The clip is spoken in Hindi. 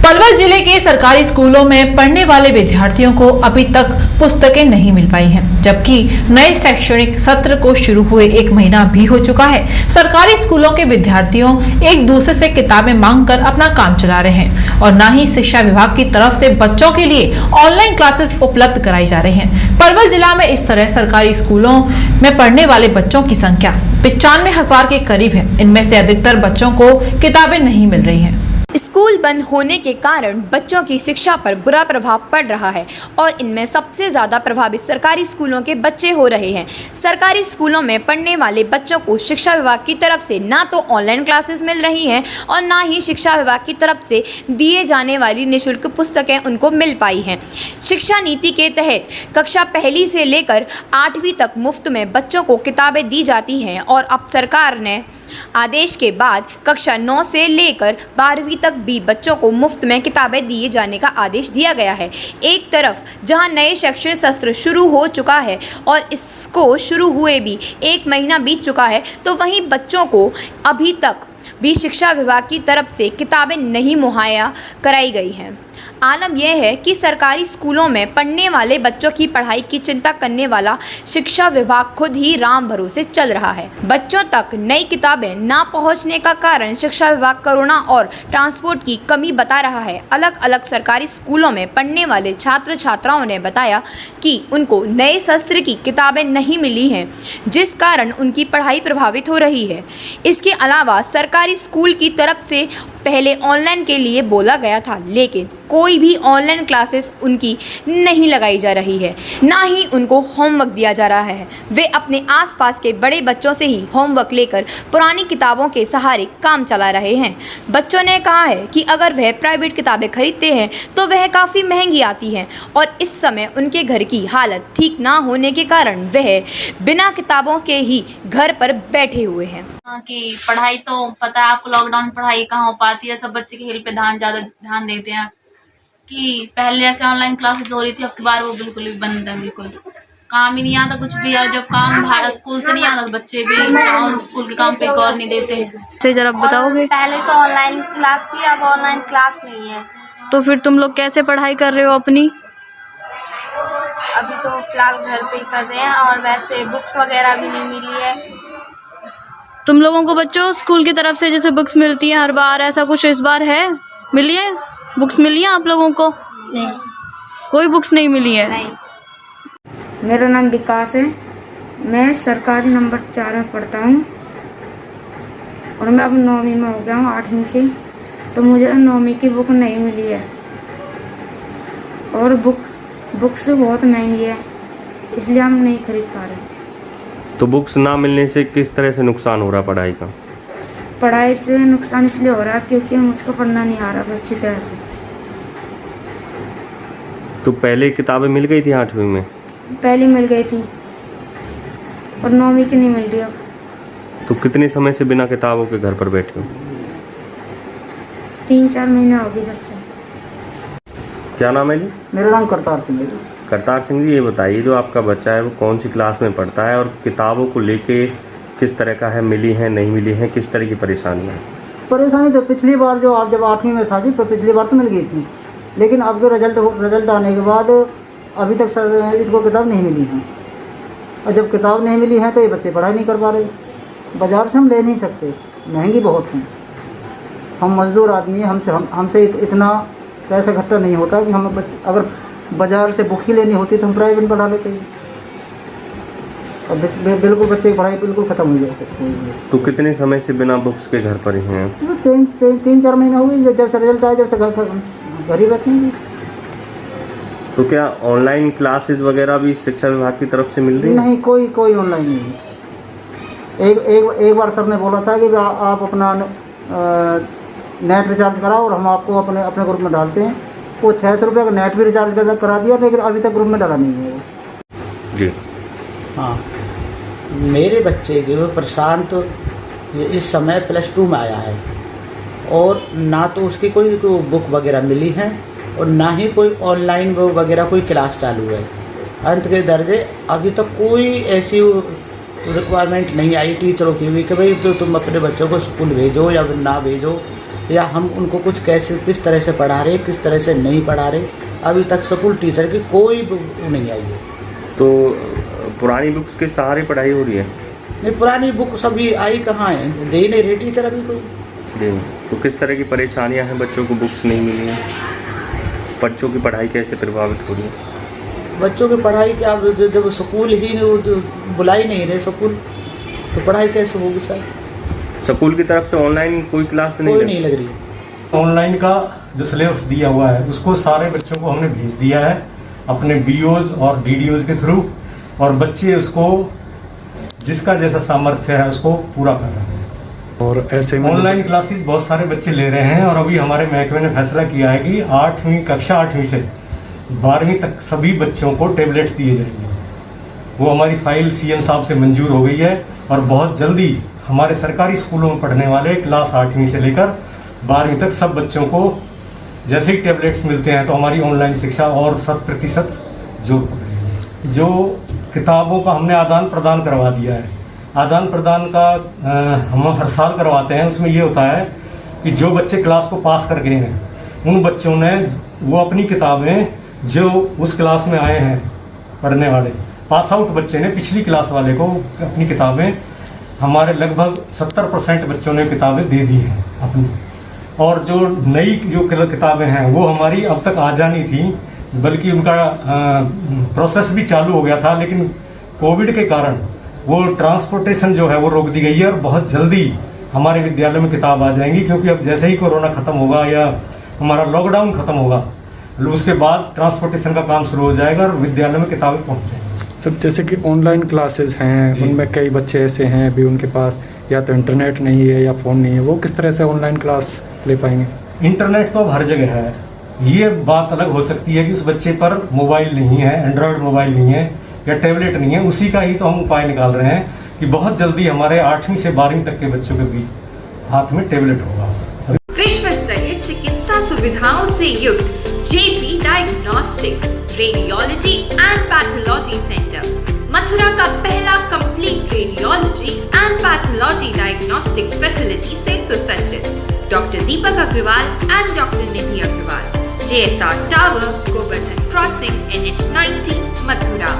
पलवल जिले के सरकारी स्कूलों में पढ़ने वाले विद्यार्थियों को अभी तक पुस्तकें नहीं मिल पाई हैं, जबकि नए शैक्षणिक सत्र को शुरू हुए 1 महीना भी हो चुका है। सरकारी स्कूलों के विद्यार्थियों एक दूसरे से किताबें मांगकर अपना काम चला रहे हैं और न ही शिक्षा विभाग की तरफ से बच्चों के लिए ऑनलाइन क्लासेस उपलब्ध कराई जा रही हैं। पलवल जिला में इस तरह सरकारी स्कूलों में पढ़ने वाले बच्चों की संख्या 95,000 के करीब है। इनमें से अधिकतर बच्चों को किताबें नहीं मिल रही हैं। स्कूल बंद होने के कारण बच्चों की शिक्षा पर बुरा प्रभाव पड़ रहा है और इनमें सबसे ज़्यादा प्रभावित सरकारी स्कूलों के बच्चे हो रहे हैं। सरकारी स्कूलों में पढ़ने वाले बच्चों को शिक्षा विभाग की तरफ से ना तो ऑनलाइन क्लासेस मिल रही हैं और ना ही शिक्षा विभाग की तरफ से दिए जाने वाली निःशुल्क पुस्तकें उनको मिल पाई हैं। शिक्षा नीति के तहत कक्षा 1 से लेकर 8वीं तक मुफ्त में बच्चों को किताबें दी जाती हैं और अब सरकार ने आदेश के बाद कक्षा 9 से लेकर 12वीं तक भी बच्चों को मुफ्त में किताबें दिए जाने का आदेश दिया गया है। एक तरफ जहां नए शैक्षणिक सत्र शुरू हो चुका है और इसको शुरू हुए भी 1 महीना बीत चुका है, तो वहीं बच्चों को अभी तक भी शिक्षा विभाग की तरफ से किताबें नहीं मुहैया कराई गई हैं। आलम यह है कि सरकारी स्कूलों में पढ़ने वाले बच्चों की पढ़ाई की चिंता करने वाला शिक्षा विभाग खुद ही राम भरोसे चल रहा है। बच्चों तक नई किताबें ना पहुंचने का कारण शिक्षा विभाग कोरोना और ट्रांसपोर्ट की कमी बता रहा है। अलग अलग सरकारी स्कूलों में पढ़ने वाले छात्र छात्राओं ने बताया कि उनको नए सत्र की किताबें नहीं मिली हैं, जिस कारण उनकी पढ़ाई प्रभावित हो रही है। इसके अलावा सरकारी स्कूल की तरफ से पहले ऑनलाइन के लिए बोला गया था, लेकिन कोई भी ऑनलाइन क्लासेस उनकी नहीं लगाई जा रही है, ना ही उनको होमवर्क दिया जा रहा है। वे अपने आसपास के बड़े बच्चों से ही होमवर्क लेकर पुरानी किताबों के सहारे काम चला रहे हैं। बच्चों ने कहा है कि अगर वह प्राइवेट किताबें खरीदते हैं तो वह काफ़ी महंगी आती हैं और इस समय उनके घर की हालत ठीक ना होने के कारण वह बिना किताबों के ही घर पर बैठे हुए हैं। कि पढ़ाई तो पता है आपको, लॉकडाउन पढ़ाई कहाँ हो पाती है। सब बच्चे के खेल पे ज़्यादा ध्यान देते हैं कि पहले ऐसे ऑनलाइन क्लासेस हो रही थी, अब की बार वो बिल्कुल भी बंद है। बिल्कुल काम ही नहीं आता कुछ भी, और जब काम बाहर स्कूल से नहीं आता तो बच्चे भी स्कूल के काम पे गौर नहीं देते। से जरा बताओगे? पहले तो ऑनलाइन क्लास थी, अब ऑनलाइन क्लास नहीं है। तो फिर तुम लोग कैसे पढ़ाई कर रहे हो अपनी? अभी तो फिलहाल घर पे ही कर रहे हैं और वैसे बुक्स वगैरह भी नहीं मिली है। तुम लोगों को बच्चों स्कूल की तरफ से जैसे बुक्स मिलती हैं हर बार, ऐसा कुछ इस बार है? मिली है बुक्स? मिली है आप लोगों को? नहीं, कोई बुक्स नहीं मिली है। नहीं। मेरा नाम विकास है। मैं सरकारी नंबर 4 में पढ़ता हूँ और मैं अब 9वीं में हो गया हूँ 8वीं से। तो मुझे 9वीं की बुक नहीं मिली है और बुक्स बहुत महंगी है, इसलिए हम नहीं खरीद पा रहे। तो बुक्स ना मिलने से किस तरह से नुकसान हो रहा पढ़ाई का? पढ़ाई से नुकसान इसलिए हो रहा है क्योंकि मुझको पढ़ना नहीं आ रहा अच्छी तरह से। तो पहले किताबें मिल गई थी 8वीं में? पहले मिल गई थी और 9वीं की नहीं मिल रही अब। तो कितने समय से बिना किताबों के घर पर बैठे हो? 3-4 महीने हो गए जब से। क्या नाम है जी? मेरा नाम करतार सिंह है। करतार सिंह जी, ये बताइए जो आपका बच्चा है वो कौन सी क्लास में पढ़ता है और किताबों को लेके किस तरह का है, मिली है नहीं मिली है, किस तरह की परेशानी है? परेशानी तो पिछली बार जो आप जब 8वीं में था जी, तो पिछली बार तो मिल गई थी, लेकिन अब जो रिजल्ट आने के बाद अभी तक इनको किताब नहीं मिली है। और जब किताब नहीं मिली है तो ये बच्चे पढ़ाई नहीं कर पा रहे। बाज़ार से हम ले नहीं सकते, महंगी बहुत है। हम मज़दूर आदमी हैं, हमसे इतना पैसा इकट्ठा नहीं होता कि हम अगर बाज़ार से बुक ही लेनी होती तो हम प्राइवेट पढ़ा लेते हैं। और बिल्कुल बच्चे की पढ़ाई बिल्कुल ख़त्म हो जाती। तो कितने समय से बिना बुक्स के घर पर ही हैं? 3-4 महीने हो गए जब से रिजल्ट आया, जब से घर ही बैठे हैं। तो क्या ऑनलाइन क्लासेस वगैरह भी शिक्षा विभाग की तरफ से मिल रही है? नहीं, कोई ऑनलाइन नहीं है। एक बार सर ने बोला था कि आप अपना नेट रिचार्ज कराओ और हम आपको अपने ग्रुप में डालते हैं। वो 600 रुपये का नेट भी रिचार्ज करा दिया, लेकिन अभी तक ग्रुप में डाला नहीं है वो। जी हाँ, मेरे बच्चे जो प्रशांत इस समय +2 में आया है और ना तो उसकी कोई बुक वगैरह मिली है और ना ही कोई ऑनलाइन वगैरह कोई क्लास चालू है। अंत के दर्जे अभी तक कोई ऐसी रिक्वायरमेंट नहीं आई टीचरों की भी कि भाई तो तुम अपने बच्चों को स्कूल भेजो या ना भेजो। या हम उनको कुछ कैसे किस तरह से पढ़ा रहे किस तरह से नहीं पढ़ा रहे, अभी तक स्कूल टीचर की कोई नहीं आई है। तो पुरानी बुक्स के सहारे पढ़ाई हो रही है? नहीं, पुरानी बुक सभी आई कहाँ है, दे ही नहीं रहे टीचर अभी कोई। जी, तो किस तरह की परेशानियां हैं? बच्चों को बुक्स नहीं मिली हैं, बच्चों की पढ़ाई कैसे प्रभावित हो रही है? बच्चों की पढ़ाई क्या, जब स्कूल ही नहीं बुला ही नहीं रहे स्कूल, तो पढ़ाई कैसे होगी सर? स्कूल की तरफ से ऑनलाइन कोई क्लास नहीं लग रही। ऑनलाइन का जो सिलेबस दिया हुआ है उसको सारे बच्चों को हमने भेज दिया है अपने बीओज और डीडीओज के थ्रू, और बच्चे उसको जिसका जैसा सामर्थ्य है उसको पूरा कर रहे हैं। और ऐसे में ऑनलाइन क्लासेस बहुत सारे बच्चे ले रहे हैं, और अभी हमारे महकमे ने फैसला किया है कि 8वीं कक्षा 8वीं से 12वीं तक सभी बच्चों को टैबलेट्स दिए जाएंगे। वो हमारी फाइल सीएम साहब से मंजूर हो गई है, और बहुत जल्दी हमारे सरकारी स्कूलों में पढ़ने वाले क्लास 8वीं से लेकर 12वीं तक सब बच्चों को जैसे ही टैबलेट्स मिलते हैं तो हमारी ऑनलाइन शिक्षा और 100% जोर पकड़ेगी। जो किताबों का हमने आदान प्रदान करवा दिया है, आदान प्रदान का हम हर साल करवाते हैं। उसमें ये होता है कि जो बच्चे क्लास को पास कर गए हैं उन बच्चों ने वो अपनी किताबें जो उस क्लास में आए हैं पढ़ने वाले पास आउट बच्चे ने पिछली क्लास वाले को अपनी किताबें, हमारे लगभग 70% बच्चों ने किताबें दे दी हैं अपनी, और जो नई जो किताबें हैं वो हमारी अब तक आ जानी थी, बल्कि उनका प्रोसेस भी चालू हो गया था, लेकिन कोविड के कारण वो ट्रांसपोर्टेशन जो है वो रोक दी गई है, और बहुत जल्दी हमारे विद्यालय में किताब आ जाएंगी, क्योंकि अब जैसे ही कोरोना ख़त्म होगा या हमारा लॉकडाउन ख़त्म होगा उसके बाद ट्रांसपोर्टेशन का काम शुरू हो जाएगा और विद्यालय में किताबें पहुँच जाएंगी। सब जैसे कि ऑनलाइन क्लासेस हैं उनमें कई बच्चे ऐसे हैं अभी उनके पास या तो इंटरनेट नहीं है या फ़ोन नहीं है, वो किस तरह से ऑनलाइन क्लास ले पाएंगे? इंटरनेट तो अब हर जगह है, ये बात अलग हो सकती है कि उस बच्चे पर मोबाइल नहीं है, एंड्रॉयड मोबाइल नहीं है या टैबलेट नहीं है, उसी का ही तो हम उपाय निकाल रहे हैं कि बहुत जल्दी हमारे 8वीं से 12वीं तक के बच्चों के बीच हाथ में टैबलेट होगा। विश्व स्तरीय चिकित्सा सुविधाओं से युक्त JP diagnostics radiology and pathology centre, Mathura का पहला complete radiology and pathology diagnostic facility से सुसज्जित। Doctor Deepak Agarwal and doctor Nidhi Agarwal, JSR tower, Govardhan crossing, NH 90, Mathura.